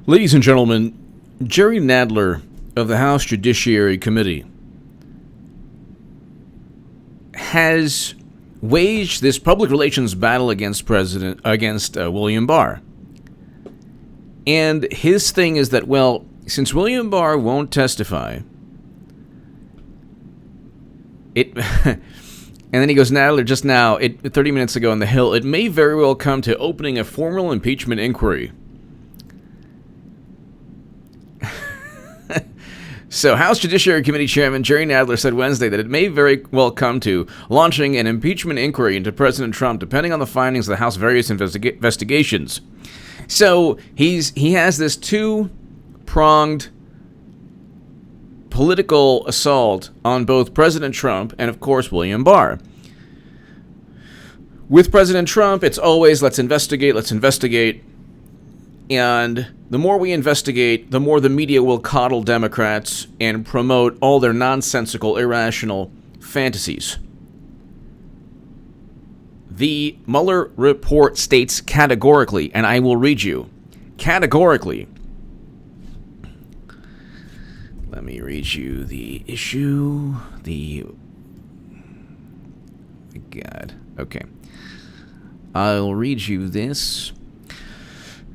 Ladies and gentlemen, Jerry Nadler of the House Judiciary Committee has waged this public relations battle against William Barr. And his thing is that, well, since William Barr won't testify, and then he goes, Nadler, just now, 30 minutes ago on the Hill, it may very well come to opening a formal impeachment inquiry. So House Judiciary Committee Chairman Jerry Nadler said Wednesday that it may very well come to launching an impeachment inquiry into President Trump, depending on the findings of the House's various investigations. So he has this two-pronged political assault on both President Trump and, of course, William Barr. With President Trump, it's always, let's investigate. And the more we investigate, the more the media will coddle Democrats and promote all their nonsensical, irrational fantasies. The Mueller report states categorically, and I will read you, categorically. Let me read you the issue. God. Okay. I'll read you this.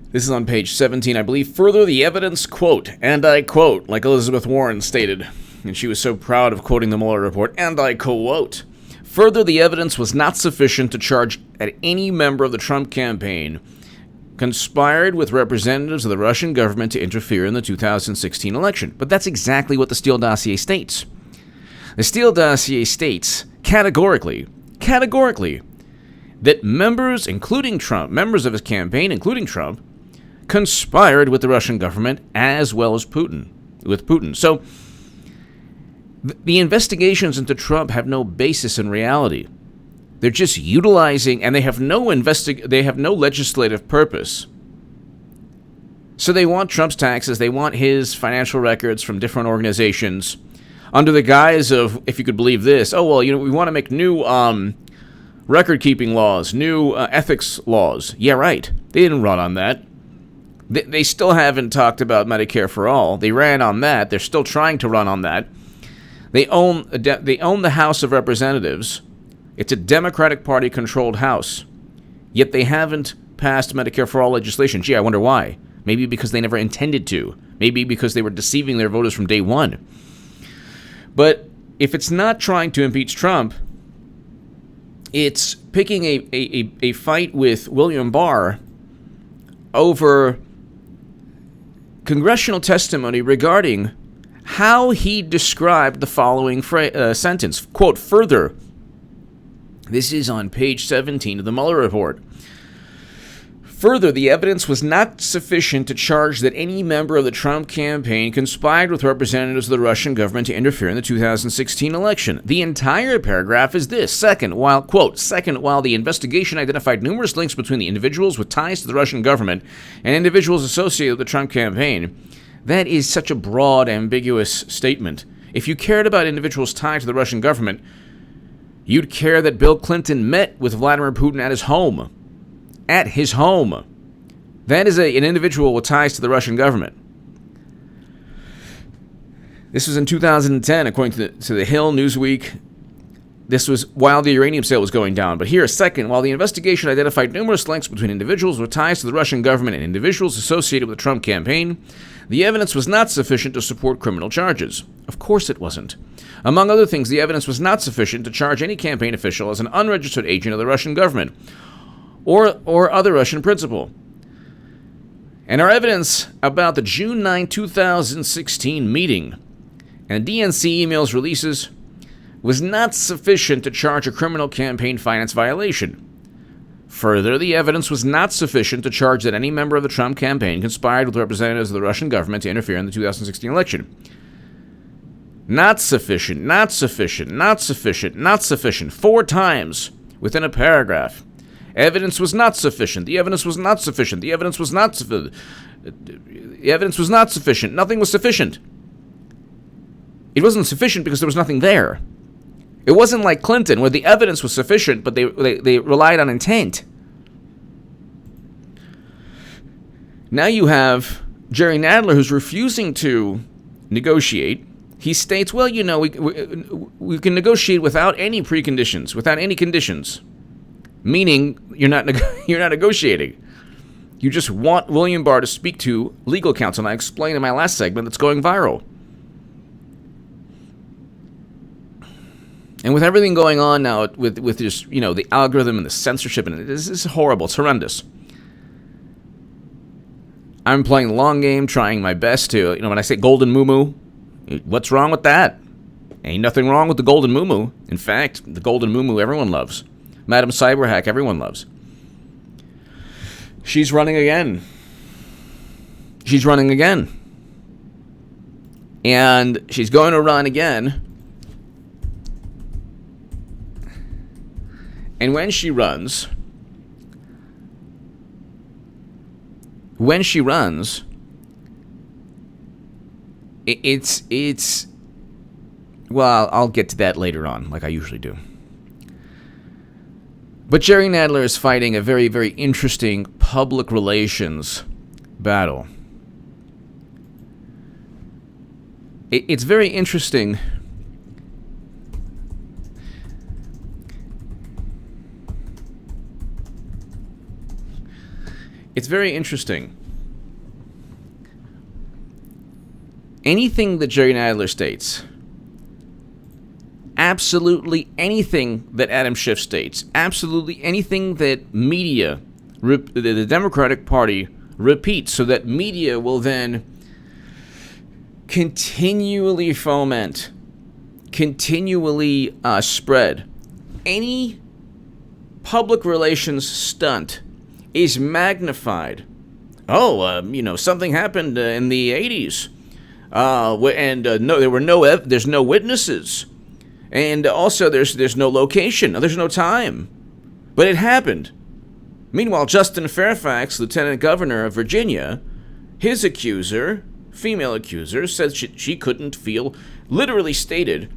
This is on page 17, I believe. Further, the evidence, quote, and I quote, like Elizabeth Warren stated, and she was so proud of quoting the Mueller report, and I quote, further, the evidence was not sufficient to charge that any member of the Trump campaign conspired with representatives of the Russian government to interfere in the 2016 election. But that's exactly what the Steele dossier states. The Steele dossier states categorically, that members, including Trump, members of his campaign, including Trump, conspired with the Russian government as well as with Putin. So the investigations into Trump have no basis in reality. They're just utilizing, and they have no legislative purpose. So they want Trump's taxes, they want his financial records from different organizations under the guise of, if you could believe this, we want to make new record-keeping laws, new ethics laws. Yeah, right. They didn't run on that. They still haven't talked about Medicare for all. They ran on that. They're still trying to run on that. They own the House of Representatives. It's a Democratic Party-controlled House. Yet they haven't passed Medicare for all legislation. Gee, I wonder why. Maybe because they never intended to. Maybe because they were deceiving their voters from day one. But if it's not trying to impeach Trump, it's picking a fight with William Barr over congressional testimony regarding how he described the following sentence. Quote, further, this is on page 17 of the Mueller report. Further, the evidence was not sufficient to charge that any member of the Trump campaign conspired with representatives of the Russian government to interfere in the 2016 election. The entire paragraph is this. Second, while the investigation identified numerous links between the individuals with ties to the Russian government and individuals associated with the Trump campaign, that is such a broad, ambiguous statement. If you cared about individuals tied to the Russian government, you'd care that Bill Clinton met with Vladimir Putin at his home. At his home. That is an individual with ties to the Russian government. This was in 2010, according to the Hill, Newsweek. This was while the uranium sale was going down. But here, second, while the investigation identified numerous links between individuals with ties to the Russian government and individuals associated with the Trump campaign, the evidence was not sufficient to support criminal charges. Of course it wasn't. Among other things, the evidence was not sufficient to charge any campaign official as an unregistered agent of the Russian government or other Russian principal. And our evidence about the June 9, 2016 meeting and DNC emails releases was not sufficient to charge a criminal campaign finance violation. Further, the evidence was not sufficient to charge that any member of the Trump campaign conspired with representatives of the Russian government to interfere in the 2016 election. Not sufficient, not sufficient, not sufficient, not sufficient, 4 times within a paragraph. Evidence was not sufficient. The evidence was not sufficient. The evidence was not sufficient. The evidence was not sufficient. Nothing was sufficient. It wasn't sufficient because there was nothing there. It wasn't like Clinton, where the evidence was sufficient, but they relied on intent. Now you have Jerry Nadler, who's refusing to negotiate, he states, well, we can negotiate without any preconditions, without any conditions, meaning you're not negotiating. You just want William Barr to speak to legal counsel, and I explained in my last segment that's going viral. And with everything going on now, with just, the algorithm and the censorship, and this is horrible, it's horrendous. I'm playing the long game, trying my best to, when I say golden moo-moo, what's wrong with that? Ain't nothing wrong with the golden moo-moo. In fact, the golden moo-moo everyone loves. Madam Cyberhack, everyone loves. She's running again. And she's going to run again. And when she runs, it's well, I'll get to that later on, like I usually do. But Jerry Nadler is fighting a very, very interesting public relations battle. It's very interesting. It's very interesting. Anything that Jerry Nadler states, absolutely anything that Adam Schiff states, absolutely anything that media, the Democratic Party, repeats, so that media will then continually foment, continually spread. Any public relations stunt is magnified. Something happened in the 80s, there's no witnesses. And also, there's no location. There's no time. But it happened. Meanwhile, Justin Fairfax, Lieutenant Governor of Virginia, his accuser, female accuser, said she couldn't feel, literally stated,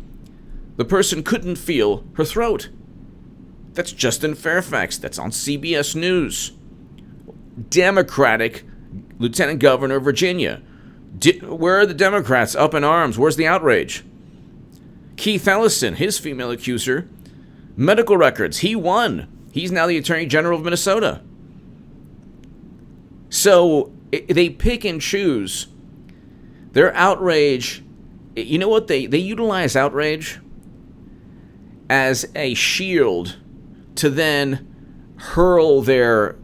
the person couldn't feel her throat. That's Justin Fairfax. That's on CBS News. Democratic Lieutenant Governor of Virginia. Where are the Democrats up in arms? Where's the outrage? Keith Ellison, his female accuser, medical records, he won. He's now the Attorney General of Minnesota. So they pick and choose. Their outrage, you know what? They utilize outrage as a shield to then hurl their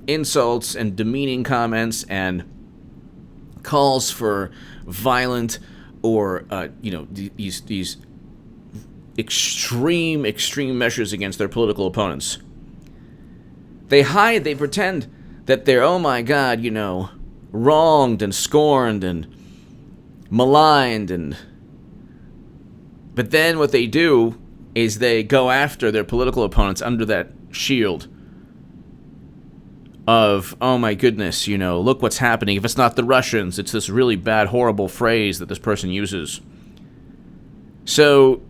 insults and demeaning comments and calls for violent or these extreme measures against their political opponents. They pretend that they're, oh my God, wronged and scorned and maligned, but then what they do is they go after their political opponents under that shield of, oh my goodness, look what's happening. If it's not the Russians, it's this really bad, horrible phrase that this person uses. So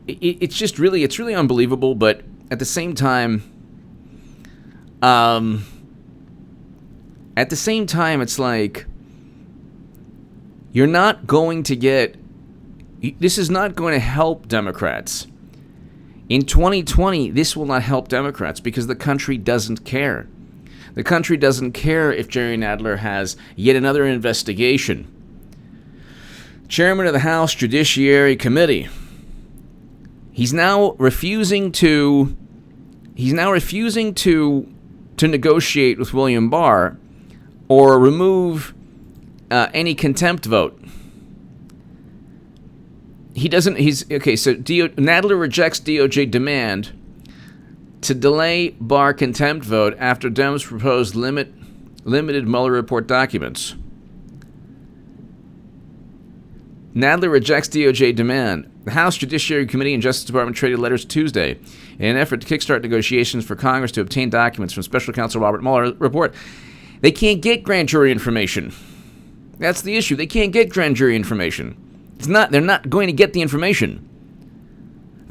it's really unbelievable, but at the same time, it's like, you're not going to get, this is not going to help Democrats. In 2020, this will not help Democrats because the country doesn't care. The country doesn't care if Jerry Nadler has yet another investigation. Chairman of the House Judiciary Committee. He's now refusing to negotiate with William Barr or remove any contempt vote. Nadler rejects DOJ demand to delay Barr contempt vote after Dems proposed limited Mueller report documents. Nadler rejects DOJ demand. The House Judiciary Committee and Justice Department traded letters Tuesday in an effort to kickstart negotiations for Congress to obtain documents from Special Counsel Robert Mueller report. They can't get grand jury information. That's the issue. They can't get grand jury information. They're not going to get the information.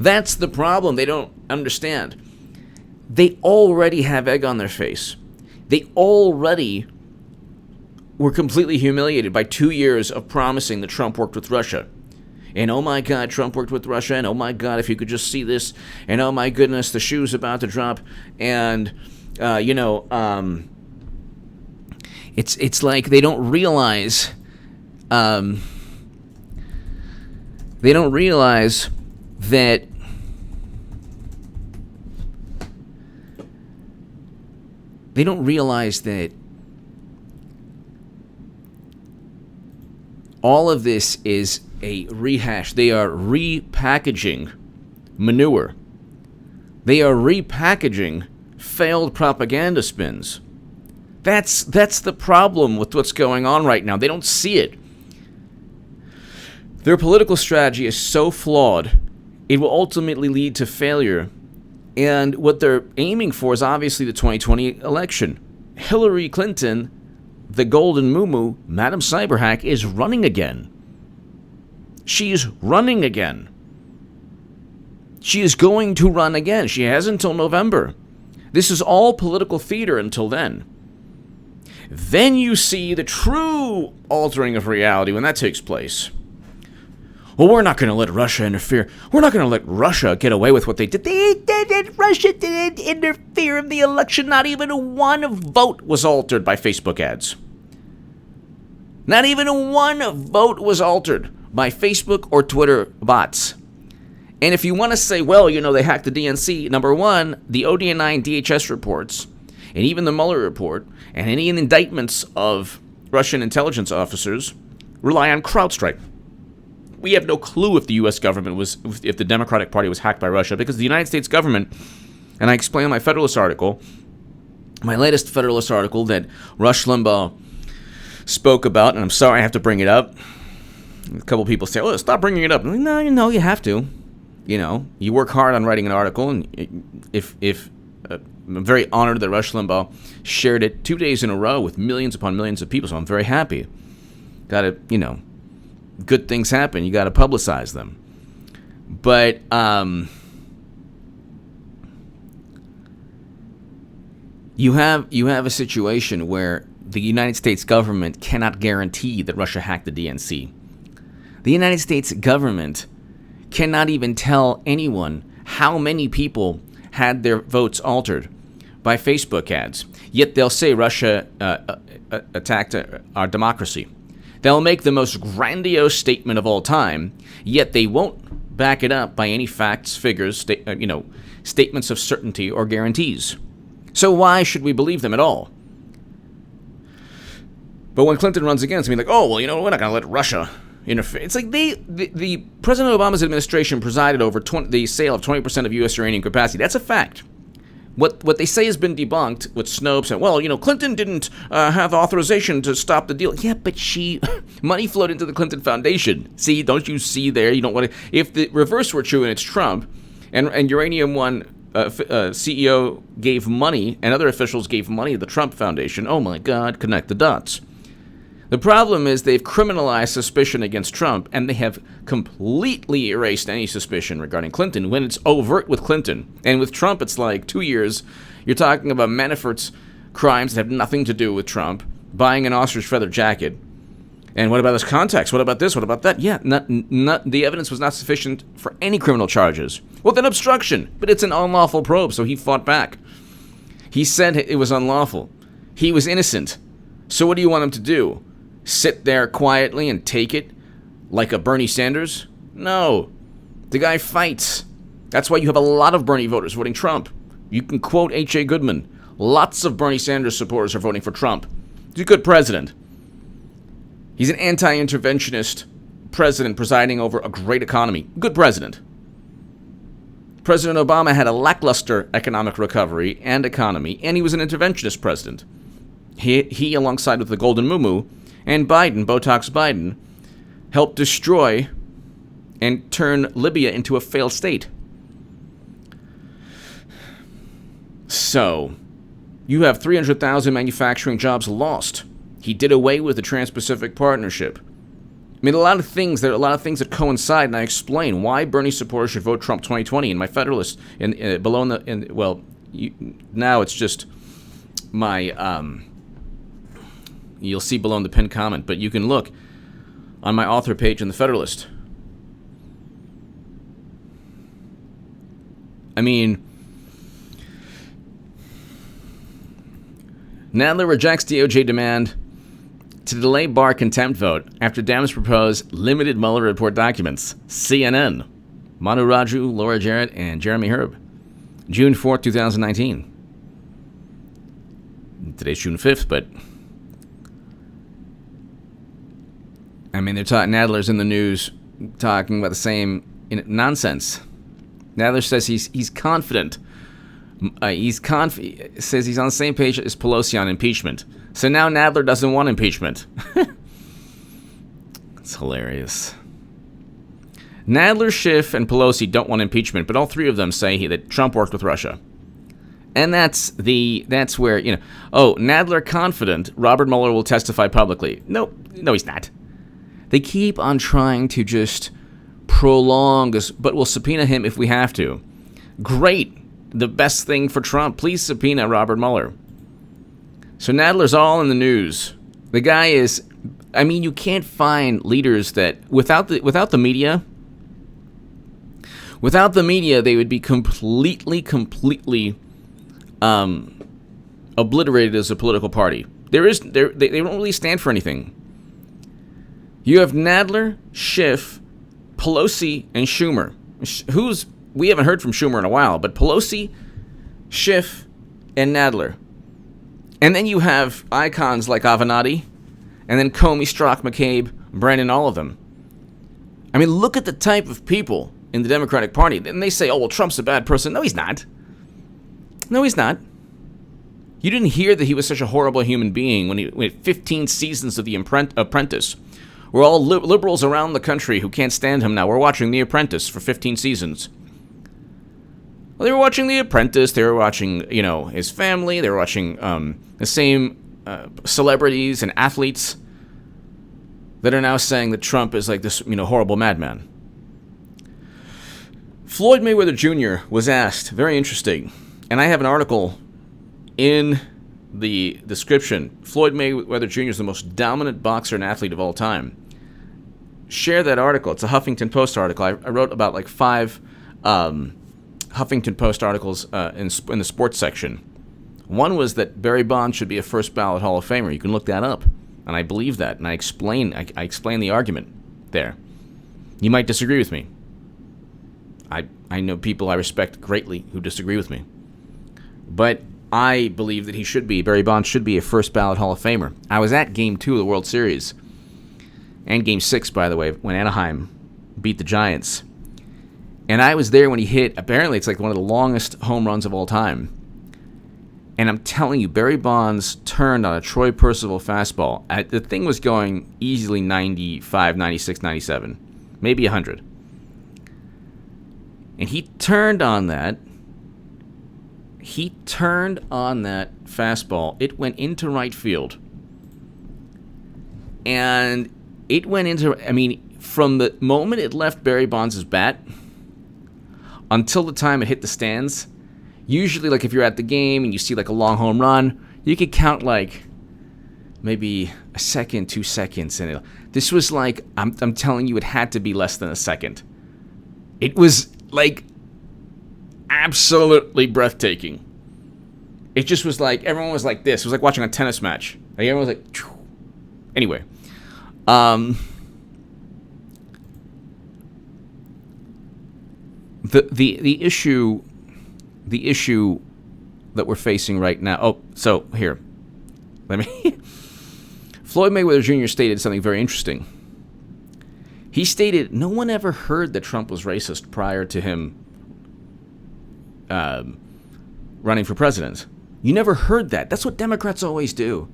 That's the problem they don't understand. They already have egg on their face. They already were completely humiliated by 2 years of promising that Trump worked with Russia. And oh my God, Trump worked with Russia, and oh my God, if you could just see this, and oh my goodness, the shoe's about to drop, and it's like they don't realize that all of this is a rehash. They are repackaging manure. They are repackaging failed propaganda spins. That's the problem with what's going on right now. They don't see it. Their political strategy is so flawed, it will ultimately lead to failure. And what they're aiming for is obviously the 2020 election. Hillary Clinton, the golden muumuu, Madam Cyberhack, is running again. She's running again. She is going to run again. She has until November. This is all political theater until then. Then you see the true altering of reality when that takes place. Well, we're not going to let Russia interfere. We're not going to let Russia get away with what they did. Russia didn't interfere in the election. Not even one vote was altered by Facebook ads. Not even one vote was altered by Facebook or Twitter bots. And if you want to say, well, they hacked the DNC, number one, the ODNI DHS reports, and even the Mueller report, and any indictments of Russian intelligence officers rely on CrowdStrike. We have no clue if the U.S. government if the Democratic Party was hacked by Russia, because the United States government, and I explain in my Federalist article, my latest Federalist article that Rush Limbaugh spoke about, and I'm sorry I have to bring it up. A couple people say, "Oh, stop bringing it up." I'm like, no, you have to. You work hard on writing an article, and if I'm very honored that Rush Limbaugh shared it 2 days in a row with millions upon millions of people, so I'm very happy. Got to, good things happen. You got to publicize them. But you have a situation where the United States government cannot guarantee that Russia hacked the DNC. The United States government cannot even tell anyone how many people had their votes altered by Facebook ads. Yet they'll say Russia attacked our democracy. They'll make the most grandiose statement of all time, yet they won't back it up by any facts, figures, statements of certainty or guarantees. So why should we believe them at all? But when Clinton runs again, it's going to be like, oh, well, we're not going to let Russia interfere. It's like the President Obama's administration presided over the sale of 20% of U.S. uranium capacity. That's a fact. What they say has been debunked with Snopes and, well, Clinton didn't have authorization to stop the deal. Yeah, but money flowed into the Clinton Foundation. See, don't you see there? You don't want to. If the reverse were true and it's Trump, and Uranium One CEO gave money and other officials gave money to the Trump Foundation, oh my God, connect the dots. The problem is they've criminalized suspicion against Trump, and they have completely erased any suspicion regarding Clinton when it's overt with Clinton. And with Trump, it's like 2 years. You're talking about Manafort's crimes that have nothing to do with Trump, buying an ostrich feather jacket. And what about his contacts? What about this? What about that? Yeah, the evidence was not sufficient for any criminal charges. Well, then obstruction. But it's an unlawful probe, so he fought back. He said it was unlawful. He was innocent. So what do you want him to do? Sit there quietly and take it like a Bernie Sanders? No. The guy fights. That's why you have a lot of Bernie voters voting Trump. You can quote H.A. Goodman. Lots of Bernie Sanders supporters are voting for Trump. He's a good president. He's an anti-interventionist president presiding over a great economy. Good president. President Obama had a lackluster economic recovery and economy, and he was an interventionist president. He alongside with the Golden Muumuu, and Biden, Botox Biden, helped destroy and turn Libya into a failed state. So, you have 300,000 manufacturing jobs lost. He did away with the Trans-Pacific Partnership. I mean, there are a lot of things that coincide, and I explain why Bernie supporters should vote Trump 2020 in my Federalist. Now it's just my you'll see below in the pinned comment. But you can look on my author page in the Federalist. I mean, Nadler rejects DOJ demand to delay Barr contempt vote after Dems propose limited Mueller report documents. CNN. Manu Raju, Laura Jarrett, and Jeremy Herb. June 4th, 2019. Today's June 5th, but I mean, they're talking. Nadler's in the news talking about the same nonsense. Nadler says he's confident. Says he's on the same page as Pelosi on impeachment. So now Nadler doesn't want impeachment. It's hilarious. Nadler, Schiff, and Pelosi don't want impeachment, but all three of them say that Trump worked with Russia. And that's where, Nadler confident Robert Mueller will testify publicly. No, he's not. They keep on trying to just prolong this, but we'll subpoena him if we have to. Great. The best thing for Trump. Please subpoena Robert Mueller. So Nadler's all in the news. The guy is, I mean, you can't find leaders that, without the media, they would be completely obliterated as a political party. They don't really stand for anything. You have Nadler, Schiff, Pelosi, and Schumer. We haven't heard from Schumer in a while, but Pelosi, Schiff, and Nadler. And then you have icons like Avenatti, and then Comey, Strzok, McCabe, Brennan, all of them. I mean, look at the type of people in the Democratic Party. And they say, oh, well, Trump's a bad person. No, he's not. No, he's not. You didn't hear that he was such a horrible human being when he had 15 seasons of The Apprentice. We're all liberals around the country who can't stand him now. We're watching The Apprentice for 15 seasons. Well, they were watching The Apprentice. They were watching, his family. They were watching the same celebrities and athletes that are now saying that Trump is like this, horrible madman. Floyd Mayweather Jr. was asked, very interesting, and I have an article in the description. Floyd Mayweather Jr. is the most dominant boxer and athlete of all time. Share that article. It's a Huffington Post article. I wrote about like 5 Huffington Post articles in the sports section. One was that Barry Bonds should be a first ballot Hall of Famer. You can look that up, and I believe that, and I explain the argument there. You might disagree with me. I know people I respect greatly who disagree with me, but I believe that Barry Bonds should be a first ballot Hall of Famer. I was at Game 2 of the World Series, and Game 6, by the way, when Anaheim beat the Giants. And I was there when he hit, apparently it's like one of the longest home runs of all time. And I'm telling you, Barry Bonds turned on a Troy Percival fastball. The thing was going easily 95, 96, 97, maybe 100. And he turned on that. He turned on that fastball. It went into right field. And it went into, from the moment it left Barry Bonds' bat until the time it hit the stands, usually like if you're at the game and you see like a long home run, you could count like maybe a second, 2 seconds. And this was like, I'm telling you, it had to be less than a second. It was like absolutely breathtaking. It just was like, everyone was like this. It was like watching a tennis match. Like everyone was like, phew. Anyway. The issue that we're facing right now. Oh, so here. Floyd Mayweather Jr. stated something very interesting. He stated no one ever heard that Trump was racist prior to him running for president. You never heard that. That's what Democrats always do.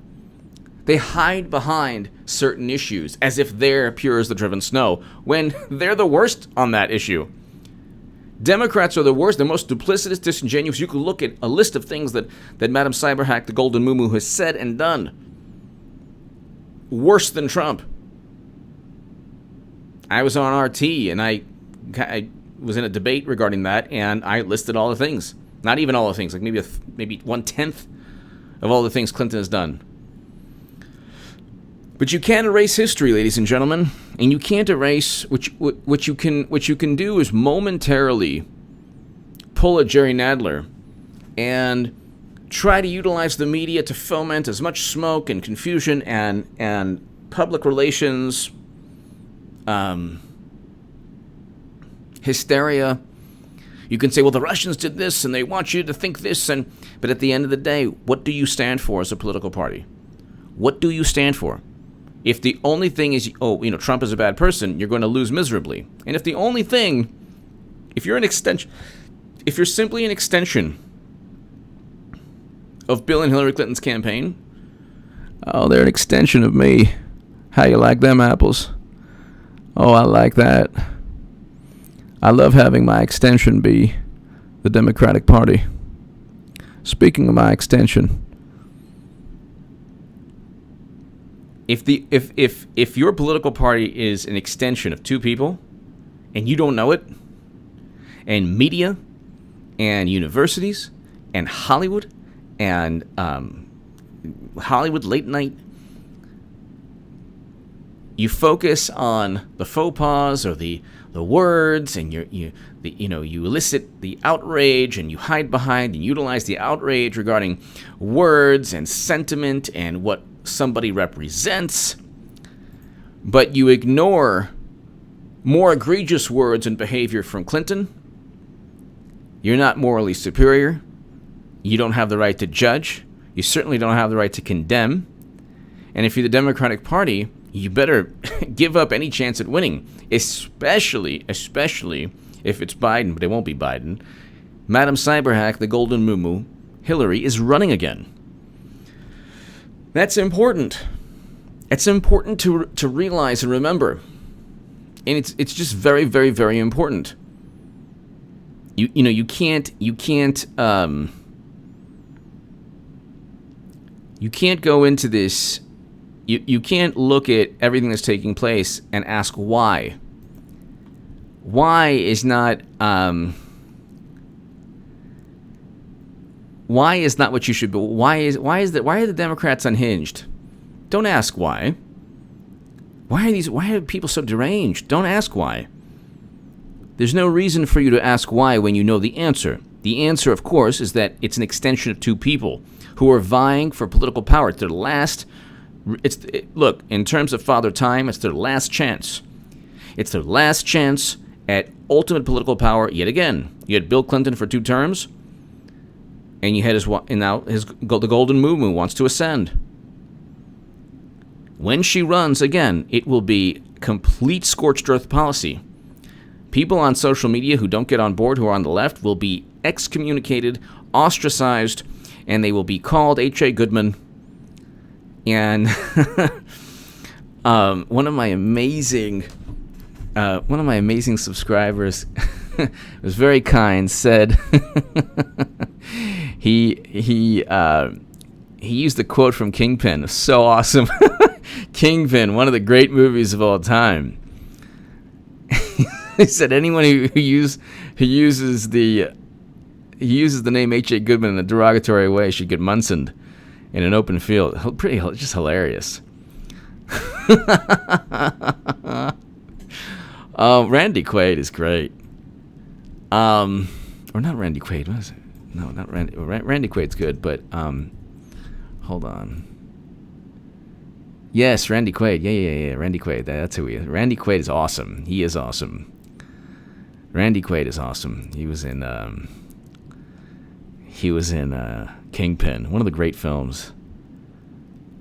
They hide behind certain issues as if they're pure as the driven snow, when they're the worst on that issue. Democrats are the worst, the most duplicitous, disingenuous. You can look at a list of things that Madam Cyberhack, the Golden Moo has said and done. Worse than Trump. I was on RT, and I was in a debate regarding that, and I listed all the things. Not even all the things, like maybe 1/10 of all the things Clinton has done. But you can't erase history, ladies and gentlemen, and you can't erase what you can do is momentarily pull a Jerry Nadler and try to utilize the media to foment as much smoke and confusion and public relations hysteria. You can say, well, the Russians did this and they want you to think this, but at the end of the day, what do you stand for as a political party? What do you stand for? If the only thing is, Trump is a bad person, you're going to lose miserably. And if the only thing, if you're simply an extension of Bill and Hillary Clinton's campaign, oh, they're an extension of me. How you like them apples? Oh, I like that. I love having my extension be the Democratic Party. Speaking of my extension, if your political party is an extension of two people and you don't know it, and media and universities and Hollywood and Hollywood late night, you focus on the faux pas or the words, and you elicit the outrage, and you hide behind and utilize the outrage regarding words and sentiment and what somebody represents, but you ignore more egregious words and behavior from Clinton. You're not morally superior. You don't have the right to judge. You certainly don't have the right to condemn. And if you're the Democratic Party, you better give up any chance at winning, especially if it's Biden, but it won't be Biden. Madam Cyberhack, the Golden Moo, Hillary, is running again. That's important. It's important to realize and remember. And it's just very, very, very important. You can't go into this. You can't look at everything that's taking place and ask why. Why is not what you should be? Why are the Democrats unhinged? Don't ask why. Why are people so deranged? Don't ask why. There's no reason for you to ask why when you know the answer. The answer, of course, is that it's an extension of two people who are vying for political power. It's their last. Look, in terms of Father Time, it's their last chance. It's their last chance at ultimate political power yet again. You had Bill Clinton for 2 terms, and you had the Golden Moo wants to ascend. When she runs again, it will be complete scorched earth policy. People on social media who don't get on board, who are on the left, will be excommunicated, ostracized, and they will be called H.A. Goodman. And one of my amazing subscribers was very kind. Said he used the quote from Kingpin. It was so awesome. Kingpin, one of the great movies of all time. He said anyone who uses the name H.A. Goodman in a derogatory way should get Munsoned in an open field. Just hilarious. Randy Quaid is great. Or not Randy Quaid. What is it? No, not Randy. Randy Quaid's good, but hold on. Yes, Randy Quaid. Yeah. Randy Quaid. That's who he is. Randy Quaid is awesome. He is awesome. Randy Quaid is awesome. He was in Kingpin, one of the great films.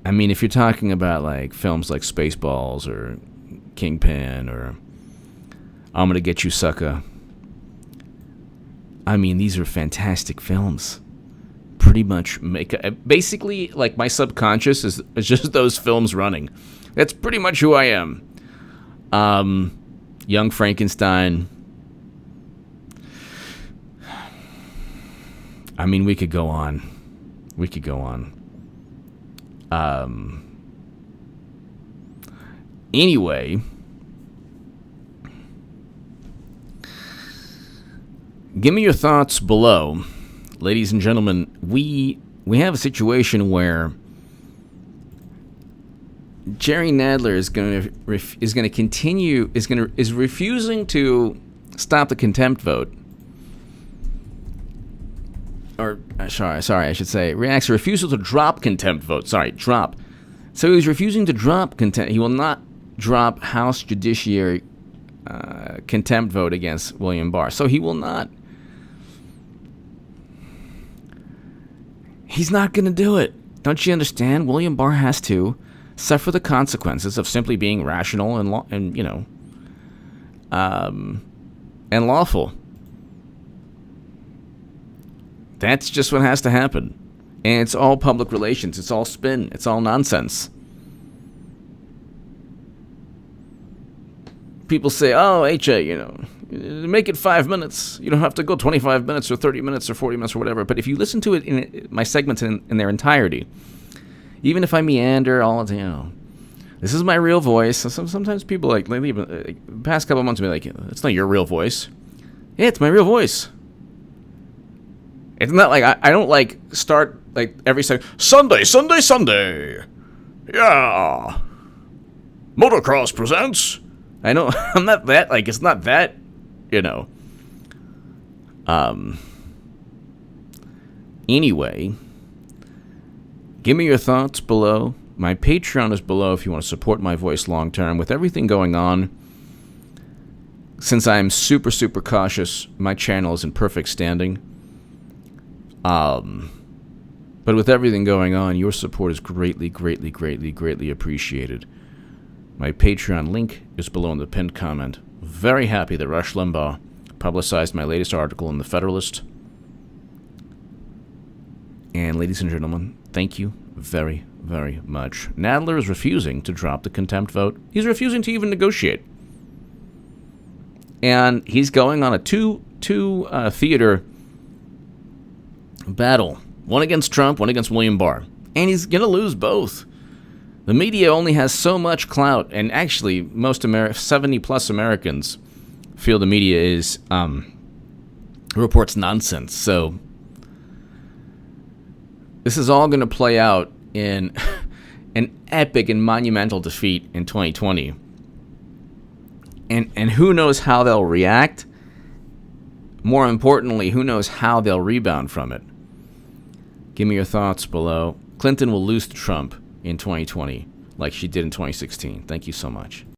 I mean, if you're talking about like films like Spaceballs or Kingpin or I'm Gonna Get You, Sucker. I mean, these are fantastic films. Pretty much basically like my subconscious is just those films running. That's pretty much who I am. Young Frankenstein. I mean, we could go on. Anyway, give me your thoughts below. Ladies and gentlemen, we have a situation where Jerry Nadler is refusing to stop the contempt vote. Or sorry, I should say reacts to refusal to drop contempt vote. Sorry, drop. So he's refusing to drop contempt. He will not drop House Judiciary contempt vote against William Barr. So he will not. He's not going to do it. Don't you understand? William Barr has to suffer the consequences of simply being rational and lawful. That's just what has to happen. And it's all public relations. It's all spin. It's all nonsense. People say, oh, HA, make it 5 minutes. You don't have to go 25 minutes or 30 minutes or 40 minutes or whatever. But if you listen to it in my segments in their entirety, even if I meander, this is my real voice. Sometimes people lately, the past couple of months, be like, it's not your real voice. Yeah, it's my real voice. It's not like I don't start every second. Sunday. Yeah. Motocross presents. I know I'm not that it's not that, Anyway, give me your thoughts below. My Patreon is below if you want to support my voice long term. With everything going on, since I'm super, super cautious, my channel is in perfect standing. But with everything going on, your support is greatly, greatly, greatly, greatly appreciated. My Patreon link is below in the pinned comment. Very happy that Rush Limbaugh publicized my latest article in The Federalist. And ladies and gentlemen, thank you very, very much. Nadler is refusing to drop the contempt vote. He's refusing to even negotiate. And he's going on a two-theater battle. One against Trump, one against William Barr. And he's going to lose both. The media only has so much clout, and actually, most 70-plus Americans feel the media reports nonsense. So this is all going to play out in an epic and monumental defeat in 2020. And who knows how they'll react? More importantly, who knows how they'll rebound from it? Give me your thoughts below. Clinton will lose to Trump in 2020 like she did in 2016. Thank you so much.